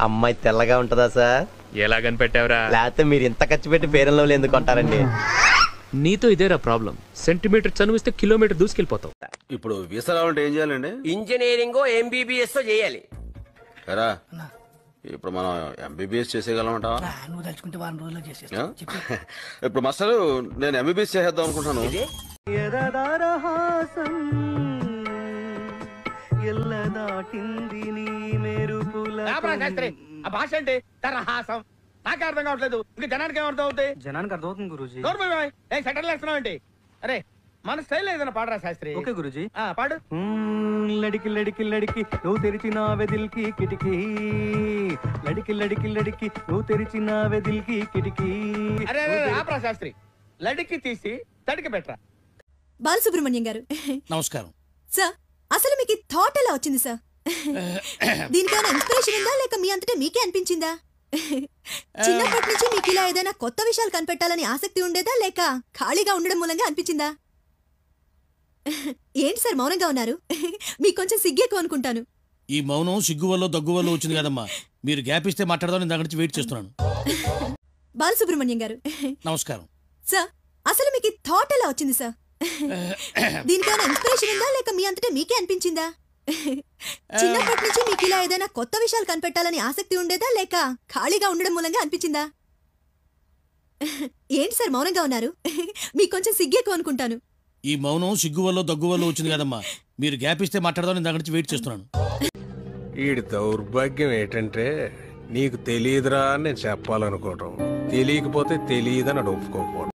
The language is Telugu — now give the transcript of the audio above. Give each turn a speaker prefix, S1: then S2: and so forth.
S1: అమ్మాయి తెల్లగా ఉంటదా సార్?
S2: ఎలా కనిపెట్టావురా?
S1: లేకపోతే మీరు ఇంత ఖర్చు పెట్టి ఫెయిర్ అండ్ లవ్లీ ఎందుకు కొంటారండి?
S2: నీతో ఇదేరా ప్రాబ్లం. సెంటీమీటర్ చనువిస్తే కిలోమీటర్ దూసుకెళ్ళిపోతావు.
S3: ఇప్పుడు వీసా రావాలంటే ఏం చేయాలండి?
S4: ఇంజనీరింగ్ MBBS చేయాలి.
S3: ఎరా ఇప్పుడు మనం MBBS చేసేయగలమంటావా?
S5: నువ్వు తలుచుకుంటే వారం రోజుల్లో చేసేస్తా.
S3: ఇప్పుడు మాస్టర్ నేను MBBS చేసేద్దాం అనుకుంటాను.
S6: ఆ భాష అంటే తరహాసం నాకే అర్థం కావట్లేదు. ఇంకా జనానికి ఏమర్థం అవుతాయి?
S7: జనానికి అర్థమవుతుంది గురూజీ.
S6: సెటిల్ వేస్తున్నావు ఏంటి? అరే మన స్టైల్ ఏదైనా పాడరా శాస్త్రి.
S7: ఓకే గురూజీ.
S6: పాడు.
S7: లడికి లడికి లడికి నువ్వు తెరిచిన వెదిల్కి కిటికీ, లడికి లడికి లడికి నువ్వు తెరిచిన వెదిల్కి కిటికీ.
S6: అరే ఆపరా శాస్త్రి, లడికి తీసి తడికి పెట్టరా.
S8: బాలసుబ్రహ్మణ్యం గారు
S5: నమస్కారం
S8: సార్. అసలు మీకు థాట్ ఎలా వచ్చింది సార్? దీనికైనా ఇన్స్పిరేషన్ ఉందా లేక మీ అంతటే మీకే అనిపించిందా? చిన్నప్పటి నుంచి మీకు ఇలా ఏదైనా కొత్త విషయాలు కనిపెట్టాలని ఆసక్తి ఉండేదా లేక ఖాళీగా ఉండడం మూలంగా అనిపించిందా? ఏంటి సార్ మౌనంగా ఉన్నారు? మీకు కొంచెం సిగ్గేకు అనుకుంటాను.
S5: ఈ మౌనం సిగ్గు వల్ల దగ్గు వల్ల వచ్చింది కదమ్మా. మీరు గ్యాప్ ఇస్తే మాట్లాడదాం, దాని నుంచి వెయిట్ చేస్తున్నాను.
S8: బాలసుబ్రహ్మణ్యం గారు
S5: నమస్కారం
S8: సార్. అసలు మీకు థాట్ ఎలా వచ్చింది సార్? దీనికైనా ఇన్స్పిరేషన్ ఉందా లేక మీ అంతటే మీకే అనిపించిందా? చిన్నప్పటి నుంచి మీకు ఇలా ఏదైనా కొత్త విషయాలు కనిపెట్టాలని ఆసక్తి ఉండేదా లేక ఖాళీగా ఉండడం మూలంగా అనిపించిందా? ఏంటి సార్ మౌనంగా ఉన్నారు? మీకు కొంచెం సిగ్గేకు అనుకుంటాను.
S5: ఈ మౌనం సిగ్గు వల్ల దగ్గు వల్ల వచ్చింది కదమ్మా. మీరు గ్యాప్ ఇస్తే మాట్లాడదాం, దాని నుంచి వెయిట్ చేస్తున్నాను.
S9: వీడి దౌర్భాగ్యం ఏంటంటే నీకు తెలియదురా అని నేను చెప్పాలనుకోవటం, తెలియకపోతే తెలియదని ఒప్పుకోకపోవడం.